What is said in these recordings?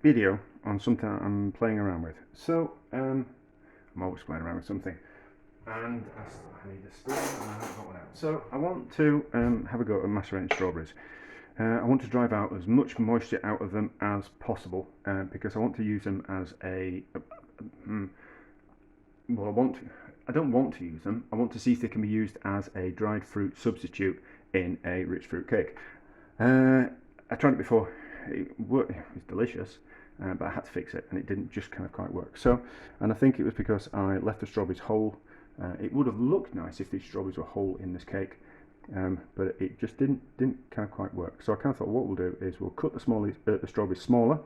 video on something I'm playing around with. So I'm always playing around with something, and I need a spoon and I haven't got one out. So I want to have a go at macerating strawberries. I want to drive out as much moisture out of them as possible because I want to use them as well, I don't want to use them. I want to see if they can be used as a dried fruit substitute in a rich fruit cake. I tried it before. It was delicious, but I had to fix it, and it didn't just kind of quite work. So, and I think it was because I left the strawberries whole. It would have looked nice if these strawberries were whole in this cake, but it just didn't kind of quite work. So I kind of thought what we'll do is we'll cut the strawberries smaller,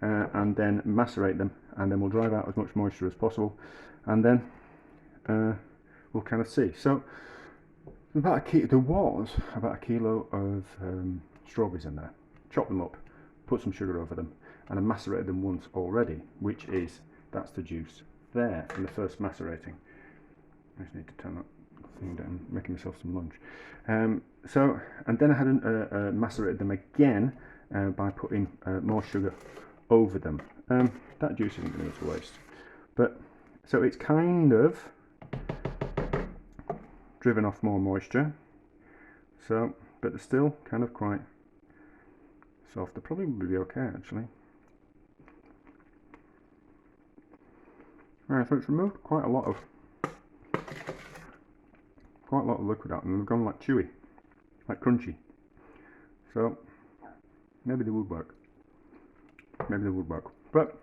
and then macerate them, and then we'll drive out as much moisture as possible, and then we'll kind of see. So there was about a kilo of strawberries in there. Chop them up, put some sugar over them, and I macerated them once already, that's the juice there from the first macerating. I just need to turn that thing down, making myself some lunch. And then I had macerated them again by putting more sugar over them. That juice isn't going to waste, but so it's kind of driven off more moisture. So, but they're still kind of quite soft. They probably would be okay actually. Alright, so it's removed quite a lot of liquid out, and they've gone like chewy, like crunchy. So maybe they would work. Maybe they would work, but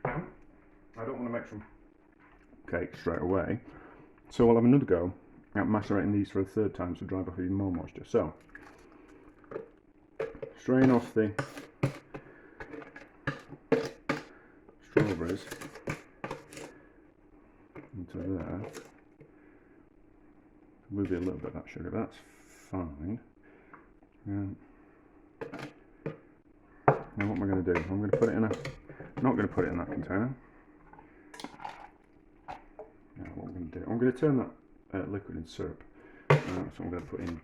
I don't want to make some cake straight away. So I'll have another go at macerating these for a third time to drive off even more moisture. So strain off the strawberries into there. Move a little bit of that sugar, that's fine. Now what am I going to do? I'm going to put it in I'm not going to put it in that container. Now what I'm going to do, I'm going to turn that liquid into syrup. So I'm going to put in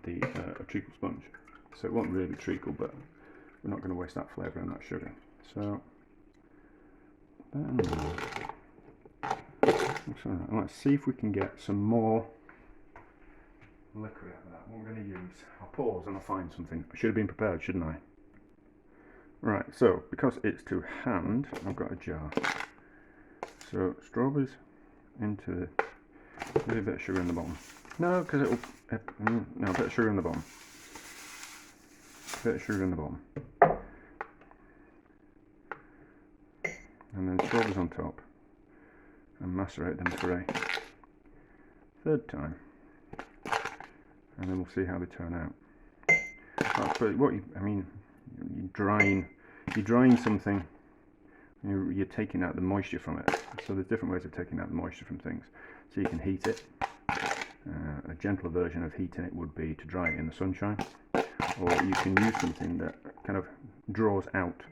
a treacle sponge. So it won't really be treacle, but we're not going to waste that flavour and that sugar. So let's see if we can get some more liquid out of that. What I'm going to use, I'll pause and I'll find something. I should have been prepared, shouldn't I? Right, so because it's to hand, I've got a jar. So strawberries into maybe a bit of sugar in the bottom. No, because it'll no, a bit of sugar in the bottom. A bit of sugar in the bottom. And then strawberries on top, and macerate them for a third time. And then we'll see how they turn out. But you're drying something, you're taking out the moisture from it. So there's different ways of taking out the moisture from things. So you can heat it. A gentler version of heating it would be to dry it in the sunshine, or you can use something that kind of draws out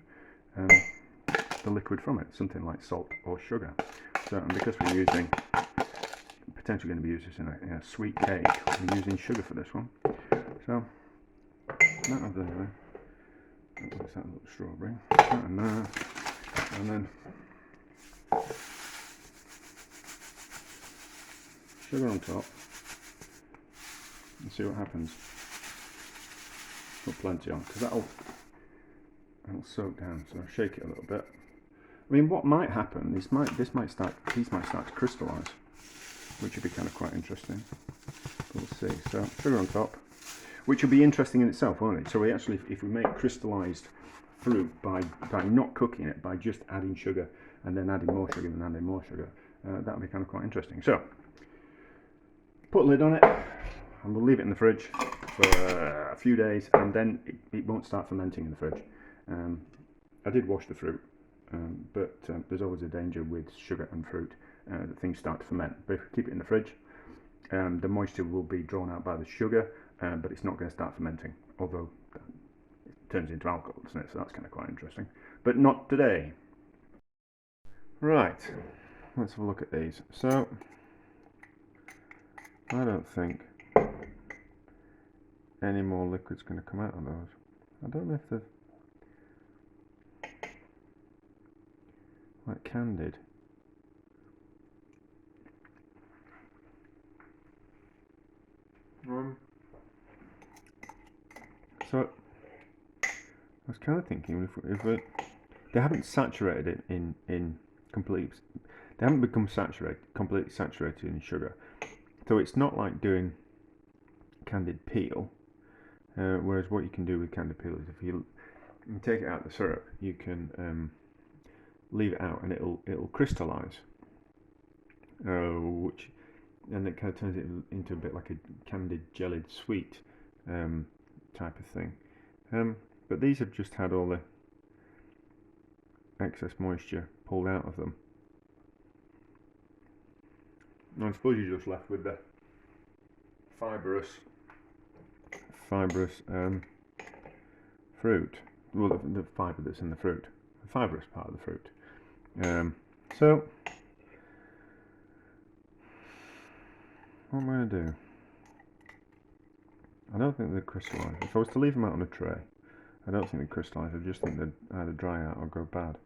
the liquid from it, something like salt or sugar. So, and because we're potentially going to be using this in a sweet cake, we're using sugar for this one. So that of there. That's that little strawberry. That and there. And then sugar on top. And see what happens. Put plenty on, because that'll soak down. So I'll shake it a little bit. I mean, what might happen? These might start to crystallise, which would be kind of quite interesting. We'll see. So sugar on top, which will be interesting in itself, won't it? So we actually, if we make crystallised fruit by not cooking it, by just adding sugar and then adding more sugar and adding more sugar, that would be kind of quite interesting. So put a lid on it, and we'll leave it in the fridge for a few days, and then it won't start fermenting in the fridge. I did wash the fruit, but there's always a danger with sugar and fruit that things start to ferment. But if we keep it in the fridge, the moisture will be drawn out by the sugar, but it's not going to start fermenting, although it turns into alcohol, doesn't it? So that's kind of quite interesting, but not today. Right, let's have a look at these. So I don't think any more liquid's going to come out of those. I don't know if they've like candied. So I was kind of thinking if they haven't saturated it in complete, they haven't become completely saturated in sugar. So it's not like doing candied peel. Whereas what you can do with candied peel is if you take it out of the syrup, you can leave it out and it'll crystallize, which and it kind of turns it into a bit like a candied jellied sweet type of thing. But these have just had all the excess moisture pulled out of them. And I suppose you're just left with the fibrous fruit. Well, the fibre that's in the fruit, the fibrous part of the fruit. So what am I going to do? I don't think they'd crystallise. If I was to leave them out on a tray, I don't think they'd crystallise. I just think they'd either dry out or go bad.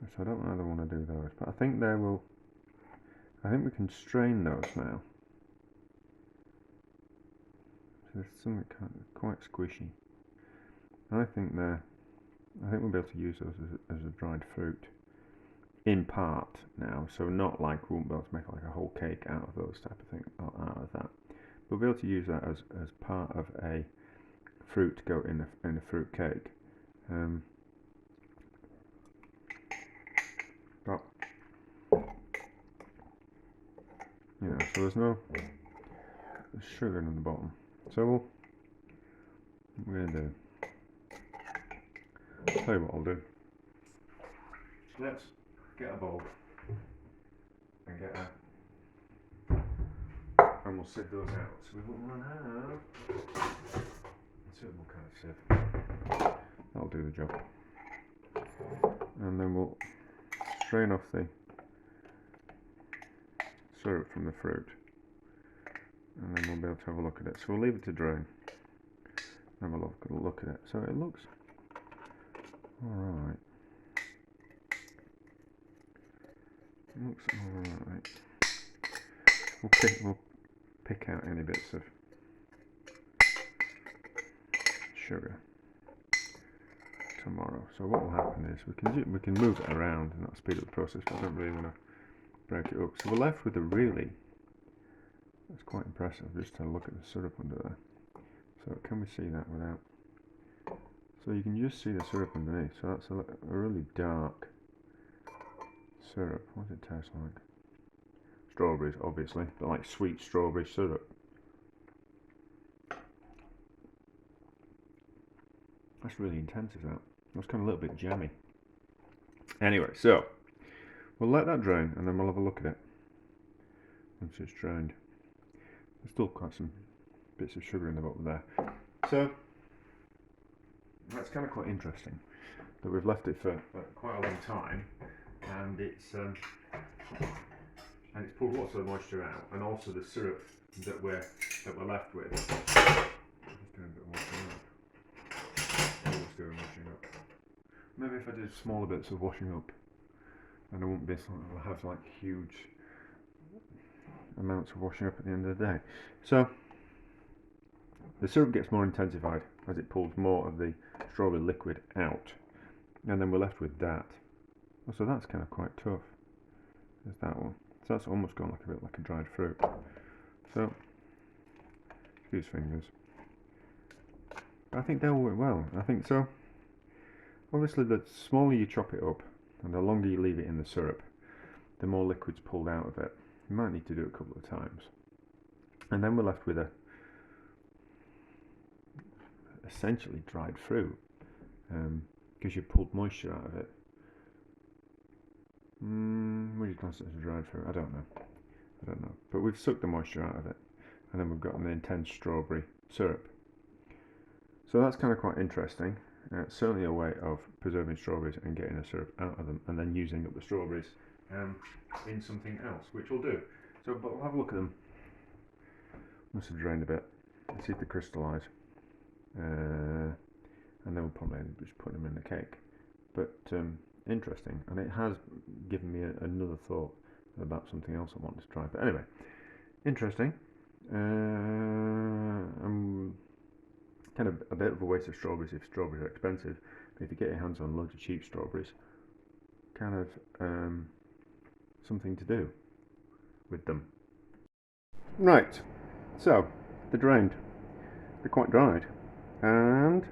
So I don't either want to do those. But I think they will. I think we can strain those now. So there's something quite squishy. I think we'll be able to use those as a dried fruit in part now. So not like we won't be able to make like a whole cake out of those type of thing, out of that. We'll be able to use that as part of a fruit to go in a fruit cake. But so there's no sugar in the bottom. So what we're gonna do. I'll tell you what I'll do. Let's get a bowl and and we'll sieve those out. So we won't run out. Suitable kind of sieve. That'll do the job. And then we'll strain off the syrup from the fruit. And then we'll be able to have a look at it. So we'll leave it to drain. Have a look at it. So it looks alright. Looks alright. We'll pick out any bits of sugar tomorrow. So what will happen is we can move it around and that'll speed up the process, but I don't really want to break it up. So we're left with that's quite impressive, just to look at the syrup under there. So can we see that without? So you can just see the syrup underneath. So that's a really dark syrup. What does it taste like? Strawberries, obviously, but like sweet strawberry syrup. That's really intense, is that? That's kind of a little bit jammy. Anyway, so we'll let that drain and then we'll have a look at it once it's drained. There's still quite some bits of sugar in the bottom there. So that's kind of quite interesting that we've left it for quite a long time, and it's pulled lots of the moisture out, and also the syrup that we're left with. Just doing a bit of washing up. Always doing washing up. Maybe if I did smaller bits of washing up, then I wouldn't be have like huge amounts of washing up at the end of the day. So the syrup gets more intensified as it pulls more of the strawberry liquid out, and then we're left with that. Oh, so that's kind of quite tough. There's that one. So that's almost gone like a bit like a dried fruit. So excuse fingers. But I think they'll work well. I think so. Obviously, the smaller you chop it up and the longer you leave it in the syrup, the more liquid's pulled out of it. You might need to do it a couple of times. And then we're left with essentially dried fruit, because you've pulled moisture out of it. Would you class it as a dried fruit? I don't know. But we've sucked the moisture out of it, and then we've got an intense strawberry syrup. So that's kind of quite interesting. It's certainly a way of preserving strawberries and getting the syrup out of them, and then using up the strawberries in something else, which we'll do. So, but we'll have a look at them. Must have drained a bit. Let's see if they crystallise. And then we'll probably just put them in the cake. But interesting, and it has given me another thought about something else I wanted to try. But anyway, interesting. I'm kind of a bit of a waste of strawberries if strawberries are expensive. But if you get your hands on loads of cheap strawberries, kind of something to do with them. Right, so they're drained. They're quite dried, and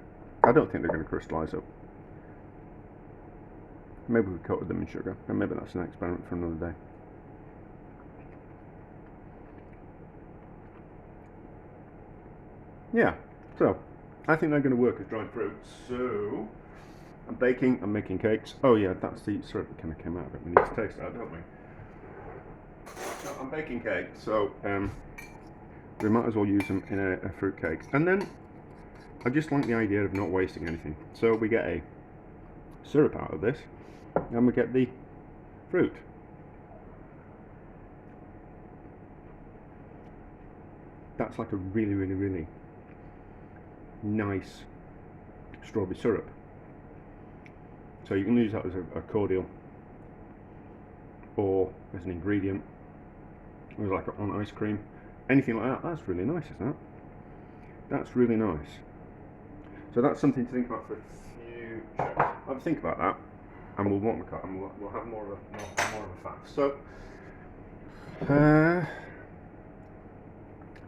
I don't think they're going to crystallise up. Maybe we coated them in sugar, and maybe that's an experiment for another day. Yeah, so I think they're going to work as dried fruit. So I'm baking, I'm making cakes. Oh yeah, that's the syrup that kind of came out of it. We need to taste that, don't we? So I'm baking cakes, so we might as well use them in a fruit cake. And then I just like the idea of not wasting anything. So we get a syrup out of this, and we get the fruit. That's like a really, really, really nice strawberry syrup. So you can use that as a cordial or as an ingredient, or like on ice cream, anything like that. That's really nice, isn't it? That's really nice. So that's something to think about for the future. I'll think about that, and we'll want the cut, and we'll have more of a fact. So,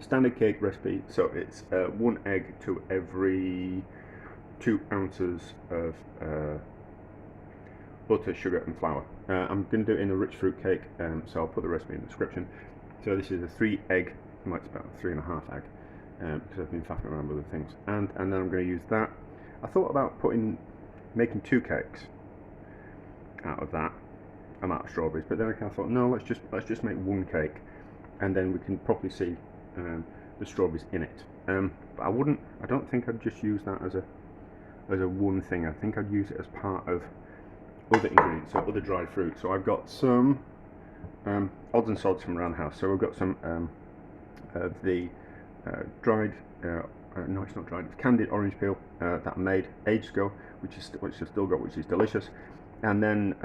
standard cake recipe. So it's 1 egg to every 2 ounces of butter, sugar, and flour. I'm going to do it in a rich fruit cake, so I'll put the recipe in the description. So this is a 3 egg, well, it's about 3.5 egg, because I've been faffing around with other things, and then I'm going to use that. I thought about making 2 cakes out of that amount of strawberries, but then I kind of thought, no, let's just make 1 cake, and then we can properly see the strawberries in it. But I don't think I'd just use that as a one thing. I think I'd use it as part of other ingredients, so other dried fruit. So I've got some odds and sods from around the house. So we've got some of the dried, no, it's not dried, it's candied orange peel that I made ages ago, which I've still got, which is delicious. And then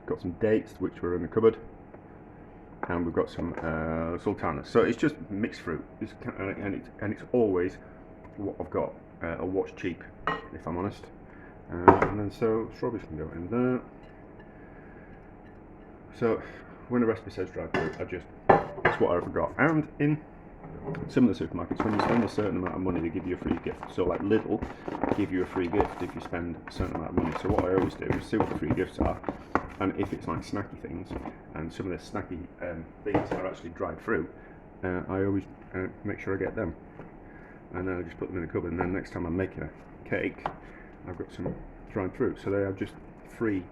got some dates which were in the cupboard, and we've got some sultanas. So it's just mixed fruit, and it's always what I've got, or what's cheap, if I'm honest. And then so strawberries can go in there. So when the recipe says dried fruit, it's what I've got. And in some of the supermarkets, when you spend a certain amount of money, they give you a free gift. So like Lidl give you a free gift if you spend a certain amount of money. So what I always do is see what the free gifts are, and if it's like snacky things, and some of the snacky things are actually dried fruit, I always make sure I get them, and then I just put them in the cupboard. And then next time I make a cake, I've got some dried fruit. So they are just free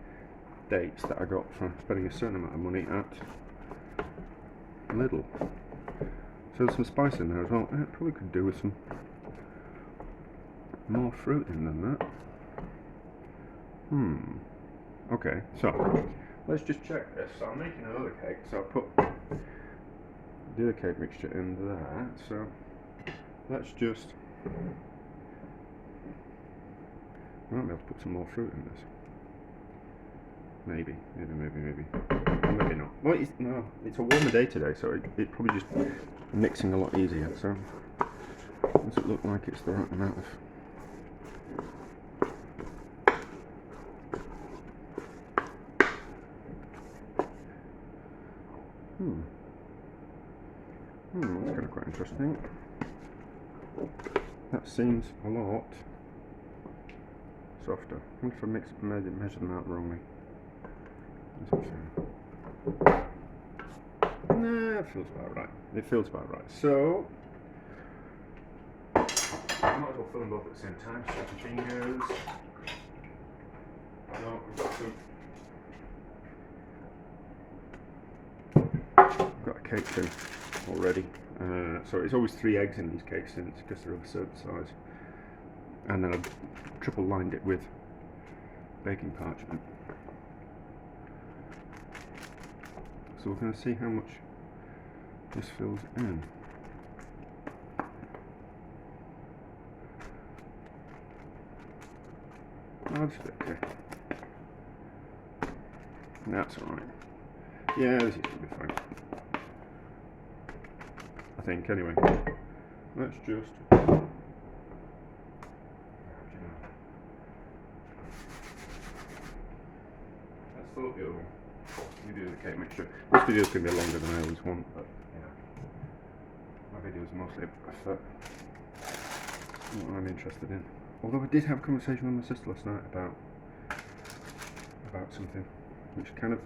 dates that I got for spending a certain amount of money at Lidl. So there's some spice in there as well. It probably could do with some more fruit in than that. Okay, so let's just check this. So I'm making another cake, so I'll put the other cake mixture in there. So let's just, I might be able to put some more fruit in this. Maybe not. Well, it's a warmer day today, so it's probably just mixing a lot easier. So does it look like it's the right amount of? That's kind of quite interesting. That seems a lot softer. I wonder if I measured them out wrongly. Nah, it feels about right. It feels about right. So I might as well fill them both at the same time. Sticky fingers. No, we've got some. I've got a cake tin already. So it's always 3 eggs in these cakes because they're of a certain size. And then I've triple lined it with baking parchment. So we're going to see how much this fills in. Oh, that's okay. That's alright. Yeah, this is going to be fine. I think, anyway. Let's just... Let's thought the other one. We do the cake mixture. This video's going to be longer than I always want, but yeah. My videos are mostly for what I'm interested in. Although I did have a conversation with my sister last night about something which kind of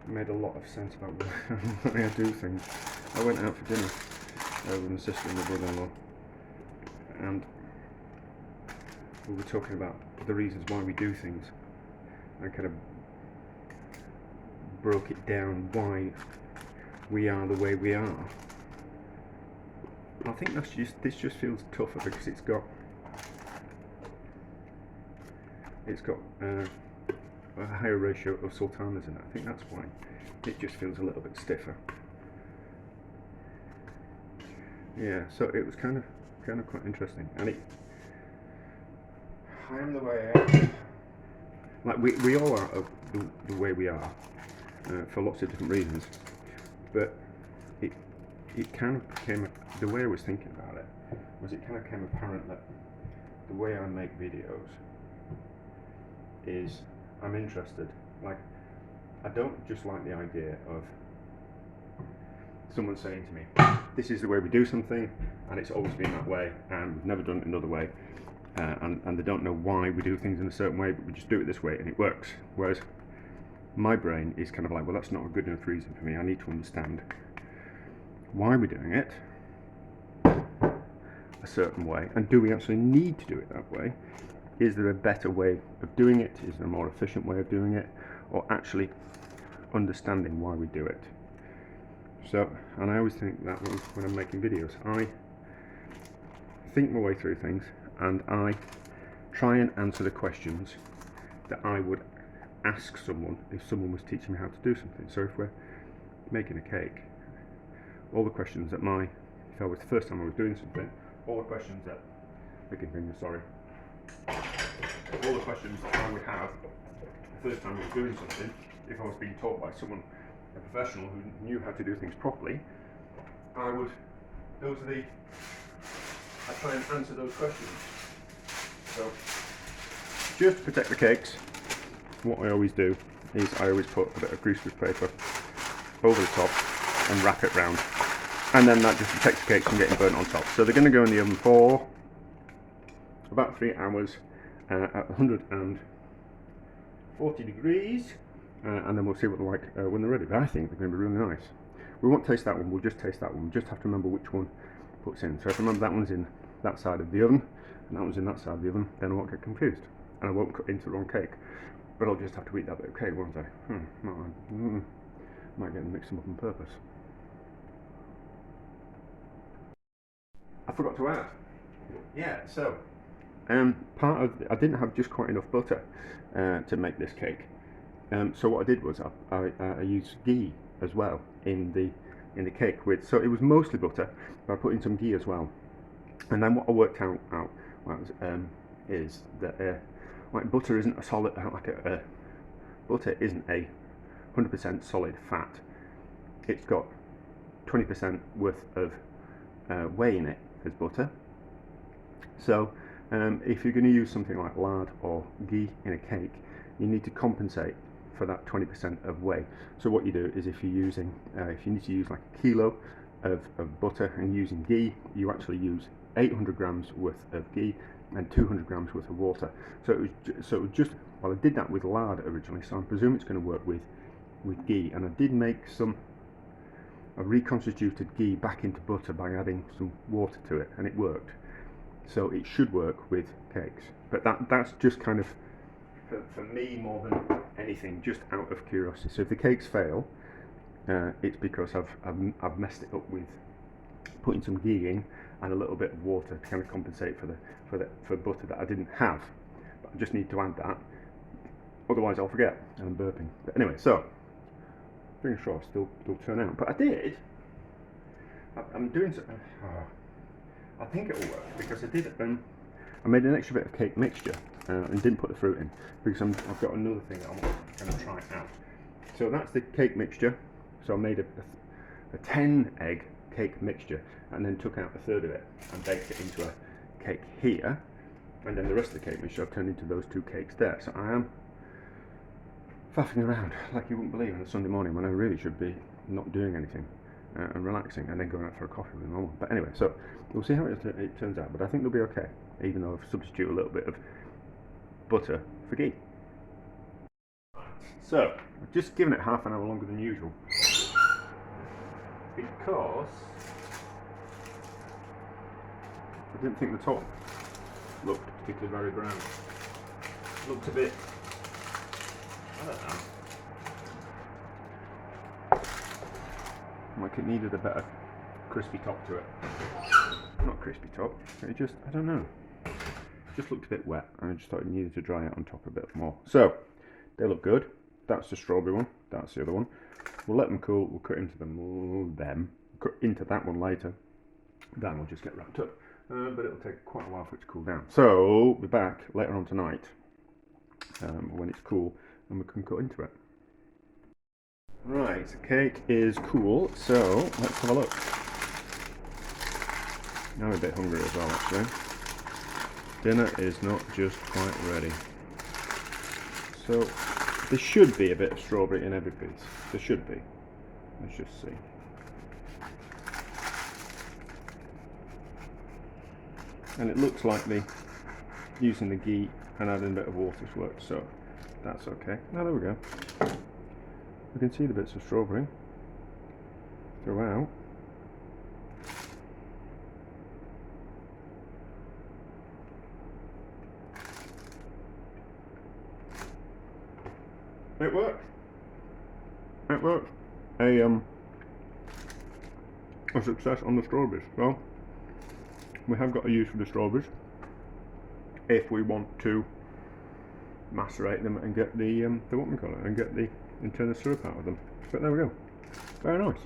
made a lot of sense about why I do things. I went out for dinner with my sister and my brother-in-law, and we were talking about the reasons why we do things. I kind of broke it down why we are the way we are. I think this just feels tougher because it's got a higher ratio of sultanas in it. I think that's why it just feels a little bit stiffer. Yeah, so it was kind of quite interesting, and I am the way I am. Like we all are the way we are for lots of different reasons, but it kind of became, the way I was thinking about it was, it kind of became apparent that the way I make videos is I'm interested. Like, I don't just like the idea of someone saying to me, this is the way we do something and it's always been that way and we've never done it another way, and they don't know why we do things in a certain way, but we just do it this way and it works. Whereas my brain is kind of like, well, that's not a good enough reason for me. I need to understand why we're doing it a certain way, and do we actually need to do it that way? Is there a better way of doing it? Is there a more efficient way of doing it? Or actually understanding why we do it. So, and I always think that when I'm making videos, I think my way through things and I try and answer the questions that I would ask someone if someone was teaching me how to do something. So if we're making a cake, all the questions that if I was the first time I was doing something, all the questions that, all the questions that I would have the first time I was doing something, if I was being taught by someone, a professional who knew how to do things properly, I try and answer those questions. So, just to protect the cakes, what I always do is I always put a bit of greaseproof paper over the top and wrap it round, and then that just protects the cakes from getting burnt on top. So they're going to go in the oven for about 3 hours at 140 degrees, and then we'll see what they're like when they're ready. But I think they're going to be really nice. We won't taste that one, we'll just taste that one. We just have to remember which one puts in. So if I remember that one's in that side of the oven and that one's in that side of the oven, then I won't get confused and I won't cut into the wrong cake. But I'll just have to eat that bit of cake, won't I? Might get them mixed them up on purpose. I forgot to add. Yeah, so I didn't have just quite enough butter to make this cake. So what I did was I used ghee as well in the cake so it was mostly butter, but I put in some ghee as well. And then what I worked out is that like butter isn't a solid, butter isn't a 100% solid fat. It's got 20% worth of whey in it as butter. So if you're going to use something like lard or ghee in a cake, you need to compensate for that 20% of whey. So what you do is, if you're using, if you need to use like a kilo of butter and using ghee, you actually use 800 grams worth of ghee and 200 grams worth of water. So it was just, well, I did that with lard originally, so I presume it's going to work with ghee. And I did make I reconstituted ghee back into butter by adding some water to it, and it worked. So it should work with cakes. But that's just kind of, for me more than anything, just out of curiosity. So if the cakes fail, it's because I've messed it up with putting some ghee in and a little bit of water to kind of compensate for butter that I didn't have. But I just need to add that, otherwise I'll forget and I'm burping. But anyway, so fingers crossed they'll turn out. But I did. I'm doing so. I think it will work because I did. I made an extra bit of cake mixture and didn't put the fruit in because I've got another thing that I'm going to try out. So that's the cake mixture. So I made a 10 egg cake mixture and then took out a third of it and baked it into a cake here, and then the rest of the cake mixture I've turned into those 2 cakes there. So I am faffing around like you wouldn't believe on a Sunday morning when I really should be not doing anything and relaxing and then going out for a coffee with my mum. But anyway, so we'll see how it turns out, but I think they'll be okay, even though I've substituted a little bit of butter for ghee. So I've just given it half an hour longer than usual because I didn't think the top looked particularly very brown. It looked a bit, I don't know, like it needed a better crispy top to it. Not crispy top, it just, I don't know. It just looked a bit wet and I just thought it needed to dry out on top a bit more. So, they look good. That's the strawberry one, that's the other one. We'll let them cool, we'll cut into cut into that one later. Then we'll just get wrapped up. But it'll take quite a while for it to cool down. So, we'll be back later on tonight when it's cool and we can cut into it. Right, the cake is cool, so let's have a look. Now I'm a bit hungry as well, actually. Dinner is not just quite ready. So, there should be a bit of strawberry in every piece. There should be. Let's just see. And it looks like using the ghee and adding a bit of water's worked, so that's okay. Now there we go. We can see the bits of strawberry throughout. It worked. It worked. A success on the strawberries. Well, we have got a use for the strawberries if we want to macerate them and get the what we call it, and turn the syrup out of them. But there we go. Very nice.